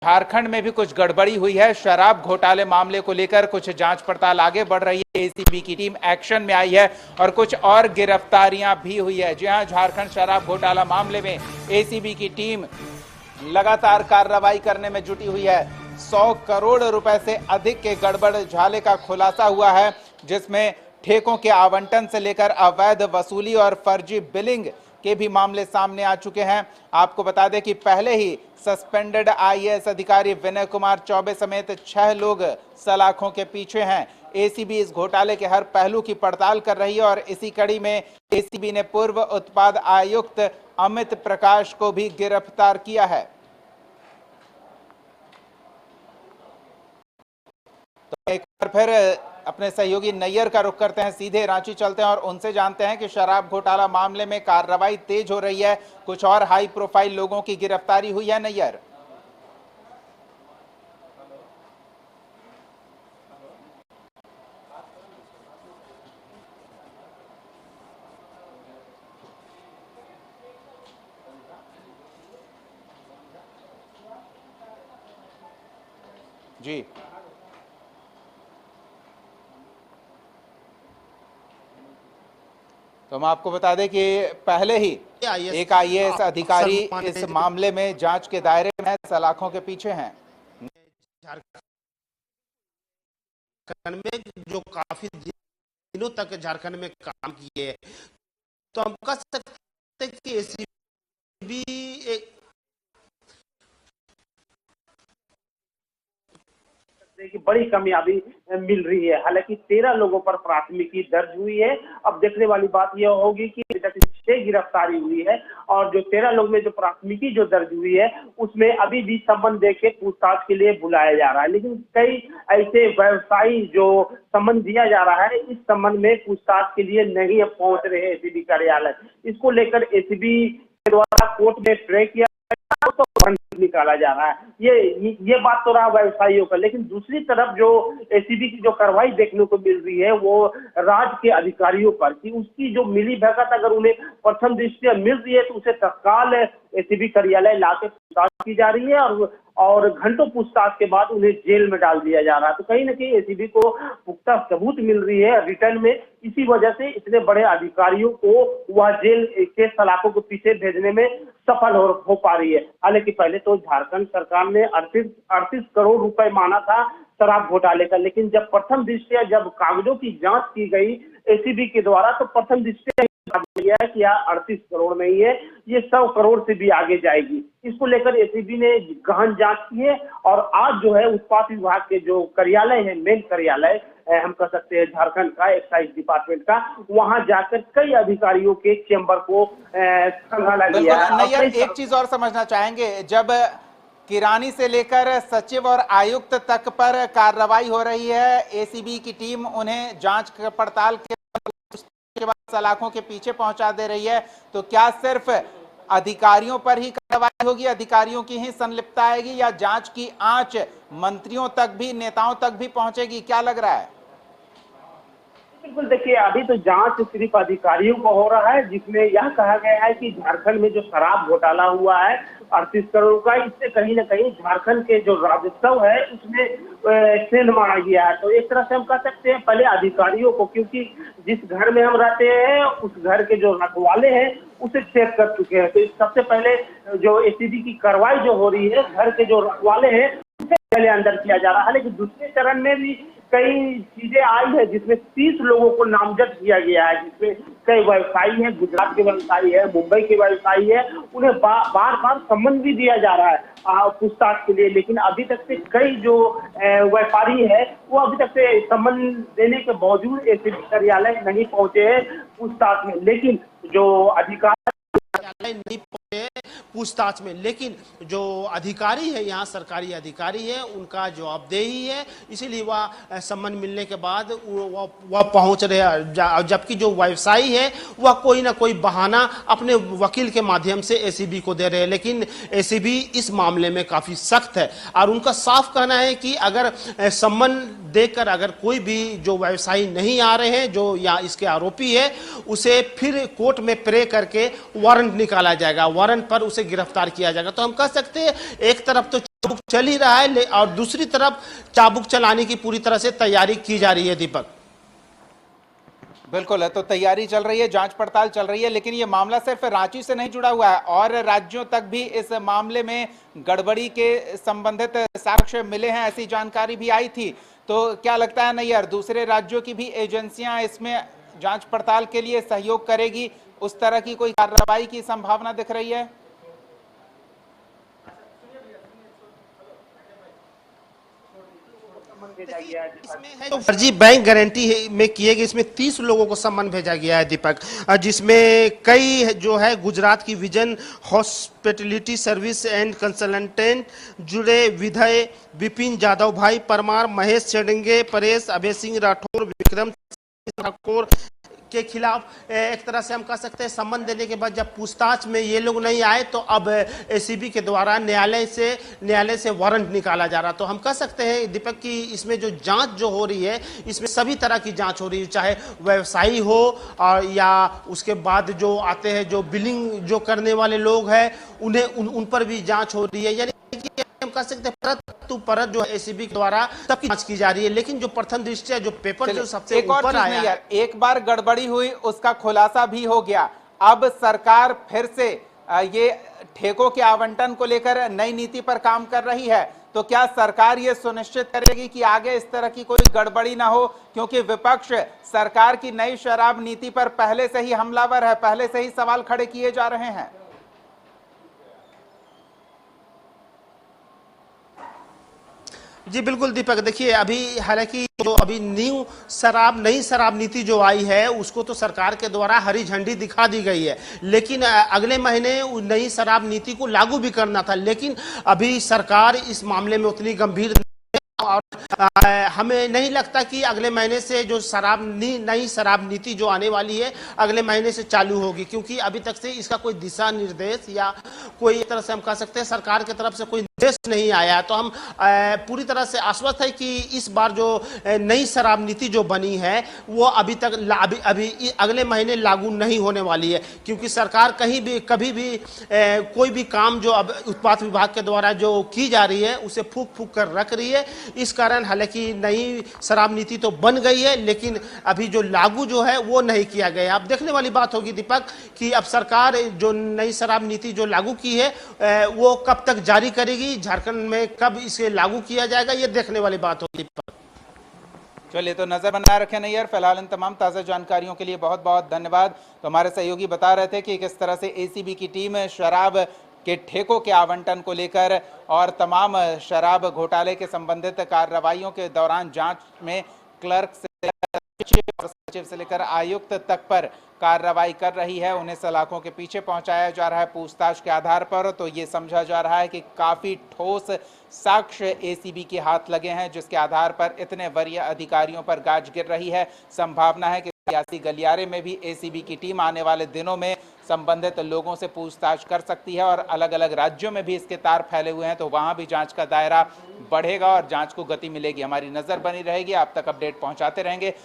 झारखंड में भी कुछ गड़बड़ी हुई है। शराब घोटाले मामले को लेकर कुछ जांच पड़ताल आगे बढ़ रही है। एसीबी की टीम एक्शन में आई है और कुछ और गिरफ्तारियां भी हुई है। जी हां, झारखंड शराब घोटाला मामले में एसीबी की टीम लगातार कार्रवाई करने में जुटी हुई है। 100 करोड़ रुपए से अधिक के गड़बड़ झाले का खुलासा हुआ है, जिसमें ठेकों के आवंटन से लेकर अवैध वसूली और फर्जी बिलिंग के भी मामले सामने आ चुके हैं। आपको बता दें कि पहले ही सस्पेंडेड आईएएस अधिकारी विनय कुमार चौबे समेत 6 लोग सलाखों के पीछे हैं। एसीबी इस घोटाले के हर पहलू की पड़ताल कर रही है और इसी कड़ी में एसीबी ने पूर्व उत्पाद आयुक्त अमित प्रकाश को भी गिरफ्तार किया है। तो एक बार फिर अपने सहयोगी नैयर का रुख करते हैं, सीधे रांची चलते हैं और उनसे जानते हैं कि शराब घोटाला मामले में कार्रवाई तेज हो रही है, कुछ और हाई प्रोफाइल लोगों की गिरफ्तारी हुई है। नैयर, जी तो हम आपको बता दें कि पहले ही एक आईएएस अधिकारी इस मामले में जांच के दायरे में सलाखों के पीछे हैं। झारखंड में जो काफी दिनों तक झारखंड में काम किए, तो हम कह सकते हैं कि एसीबी की बड़ी कामयाबी मिल रही है। हालांकि 13 लोगों पर प्राथमिकी दर्ज हुई है। अब देखने वाली बात यह होगी कि 6 गिरफ्तारी हुई है और जो 13 लोग में जो प्राथमिकी जो दर्ज हुई है उसमें अभी भी समन दे के पूछताछ के लिए बुलाया जा रहा है। लेकिन कई ऐसे व्यवसायी जो समन दिया जा रहा है, इस संबंध में पूछताछ के लिए नहीं पहुंच रहे एसीबी कार्यालय। इसको लेकर एसीबी के द्वारा कोर्ट में प्रे किया तो निकाला जा रहा है। ये बात तो रहा व्यवसायियों का, लेकिन दूसरी तरफ जो एसीबी की जो कार्रवाई देखने को मिल रही है वो राज्य के अधिकारियों पर कि उसकी जो मिली भगत अगर उन्हें प्रथम दृष्टया मिल रही है तो उसे तत्काल एसीबी कार्यालय लाके पूछताछ की जा रही है और घंटों पूछताछ के बाद उन्हें जेल में डाल दिया जा रहा है। तो कहीं ना कहीं एसीबी को पुख्ता सबूत मिल रही है रिटर्न में, इसी वजह से इतने बड़े अधिकारियों को वह जेल के सलाखों के पीछे भेजने में सफल हो पा रही है। हालांकि पहले तो झारखंड सरकार ने 38 करोड़ रुपए माना था शराब घोटाले का, लेकिन जब प्रथम दृष्टया जब कागजों की जांच की गई एसीबी के द्वारा तो प्रथम दृष्टया कि 38 करोड़ नहीं है, ये 100 करोड़ से भी आगे जाएगी। इसको लेकर एसीबी ने गहन जांच की है और आज जो है उत्पाद विभाग के जो कार्यालय है, मेन कार्यालय हम कह सकते हैं झारखंड का एक्साइज डिपार्टमेंट का, वहां जाकर कई अधिकारियों के चेंबर को संभाला गया है। एक चीज और समझना चाहेंगे, जब किरानी से लेकर सचिव और आयुक्त तक पर कार्रवाई हो रही है, एसीबी की टीम उन्हें जांच पड़ताल के बाद सलाखों के पीछे पहुंचा दे रही है, तो क्या सिर्फ अधिकारियों पर ही कार्रवाई होगी, अधिकारियों की ही संलिप्तता आएगी या जांच की आंच मंत्रियों तक भी, नेताओं तक भी पहुंचेगी? क्या लग रहा है? बिल्कुल, देखिए अभी तो जांच सिर्फ अधिकारियों को हो रहा है, जिसमें यह कहा गया है कि झारखंड में जो शराब घोटाला हुआ है 38 करोड़ का, इससे कहीं ना कहीं झारखंड के जो राजस्व है उसमें सेंध मारा गया है। तो एक तरह से हम कह सकते हैं पहले अधिकारियों को, क्योंकि जिस घर में हम रहते हैं उस घर के जो रखवाले हैं उसे चेक कर चुके हैं। तो सबसे पहले जो एसीबी की कार्रवाई जो हो रही है, घर के जो रखवाले हैं उसे पहले अंदर किया जा रहा है। लेकिन दूसरे चरण में भी कई चीजें आई है जिसमें 30 लोगों को नामजद किया गया है, जिसमें कई व्यवसायी हैं, गुजरात के व्यवसायी है, मुंबई के व्यवसायी है, उन्हें बार बार सम्मन भी दिया जा रहा है पूछताछ के लिए। लेकिन अभी तक से कई जो व्यापारी है वो अभी तक से सम्मन देने के बावजूद एसीबी कार्यालय नहीं पहुंचे हैं पूछताछ में। लेकिन जो अधिकारी नहीं पहुंचे पूछताछ में, लेकिन जो अधिकारी है यहाँ सरकारी अधिकारी है उनका जवाबदेही है, इसीलिए वह सम्मन मिलने के बाद वह पहुंच रहे हैं। जबकि जो व्यवसायी है वह कोई ना कोई बहाना अपने वकील के माध्यम से एसीबी को दे रहे हैं, लेकिन एसीबी इस मामले में काफी सख्त है और उनका साफ कहना है कि अगर सम्मन देकर अगर कोई भी जो व्यवसायी नहीं आ रहे हैं, जो या इसके आरोपी है, उसे फिर कोर्ट में प्रे करके वारंट निकाला जाएगा, वारंट पर उसे गिरफ्तार किया जाएगा। तो हम कह सकते हैं एक तरफ तो चाबुक चल ही रहा है और दूसरी तरफ चाबुक चलाने की पूरी तरह से तैयारी की जा रही है। दीपक, बिल्कुल है, तो तैयारी चल रही है, जांच पड़ताल चल रही है, लेकिन ये मामला सिर्फ रांची से नहीं जुड़ा हुआ है, और राज्यों तक भी इस मामले में गड़बड़ी के संबंधित साक्ष्य मिले हैं, ऐसी जानकारी भी आई थी। तो क्या लगता है नैयर, दूसरे राज्यों की भी एजेंसियां इसमें जांच पड़ताल के लिए सहयोग करेगी? उस तरह की कोई कार्रवाई की संभावना दिख रही है? इसमें है जो फर्जी बैंक गारंटी में किए गए, इसमें 30 लोगों को सम्मन भेजा गया है दीपक, जिसमें कई जो है गुजरात की vision hospitality service and consultant जुड़े विधेय विपिन जादव भाई परमार, महेश चेडंगे, परेश, अभय सिंह राठौर, विक्रम ठाकुर के खिलाफ एक तरह से हम कह सकते हैं सम्मन देने के बाद जब पूछताछ में ये लोग नहीं आए तो अब एसीबी के द्वारा न्यायालय से वारंट निकाला जा रहा। तो हम कह सकते हैं दीपक कि इसमें जो जांच जो हो रही है, इसमें सभी तरह की जांच हो रही है, चाहे व्यवसायी हो और या उसके बाद जो आते हैं जो बिलिंग जो करने वाले लोग हैं उन्हें उन पर भी जांच हो रही है। यानी कि हम कह सकते हैं परत जो एसीबी द्वारा सबकी जांच की जा रही है, लेकिन जो प्रथम दृष्टया जो पेपर जो सबसे ऊपर आया यार, एक बार गड़बड़ी हुई उसका खुलासा भी हो गया, अब सरकार फिर से ये ठेकों के आवंटन को लेकर नई नीति पर काम कर रही है, तो क्या सरकार ये सुनिश्चित करेगी कि आगे इस तरह की कोई गड़बड़ी ना हो? क्योंकि विपक्ष सरकार की नई शराब नीति पर पहले से ही हमलावर है, पहले से ही सवाल खड़े किए जा रहे हैं। जी बिल्कुल दीपक, देखिए अभी हालांकि जो अभी नई शराब नीति जो आई है उसको तो सरकार के द्वारा हरी झंडी दिखा दी गई है, लेकिन अगले महीने नई शराब नीति को लागू भी करना था, लेकिन अभी सरकार इस मामले में उतनी गंभीर और हमें नहीं लगता कि अगले महीने से जो नई शराब नीति जो आने वाली है अगले महीने से चालू होगी, क्योंकि अभी तक से इसका कोई दिशा निर्देश या कोई तरह से हम कह सकते हैं सरकार की तरफ से कोई निर्देश नहीं आया। तो हम पूरी तरह से आश्वस्त है कि इस बार जो नई शराब नीति जो बनी है वो अभी अगले महीने लागू नहीं होने वाली है, क्योंकि सरकार कभी भी कोई भी काम जो अब उत्पाद विभाग के द्वारा जो की जा रही है उसे फूक फूक कर रख रही है। इस कारण हालांकि नई शराब नीति तो बन गई है, लेकिन अभी जो लागू जो है वो नहीं किया गया। अब देखने वाली बात होगी दीपक कि अब सरकार जो नई शराब नीति जो लागू की है वो कब तक जारी करेगी, झारखंड में कब इसे लागू किया जाएगा, ये देखने वाली बात होगी दीपक। चलिए, तो नजर बनाए रखें नैयर। फिलहाल इन तमाम ताज़ा जानकारियों के लिए बहुत बहुत धन्यवाद। तो हमारे सहयोगी बता रहे थे कि किस तरह से एसीबी की टीम शराब के ठेकों के आवंटन को लेकर और तमाम शराब घोटाले के संबंधित कार्रवाइयों के दौरान जांच में क्लर्क सचिव से लेकर आयुक्त तक पर कार्रवाई कर रही है, उन्हें सलाखों के पीछे पहुंचाया जा रहा है पूछताछ के आधार पर। तो ये समझा जा रहा है कि काफी ठोस साक्ष्य एसीबी के हाथ लगे हैं, जिसके आधार पर इतने वरीय अधिकारियों पर गाज गिर रही है। संभावना है कि सियासी गलियारे में भी एसीबी की टीम आने वाले दिनों में संबंधित लोगों से पूछताछ कर सकती है, और अलग अलग राज्यों में भी इसके तार फैले हुए हैं, तो वहां भी जांच का दायरा बढ़ेगा और जांच को गति मिलेगी। हमारी नजर बनी रहेगी, आप तक अपडेट पहुंचाते रहेंगे।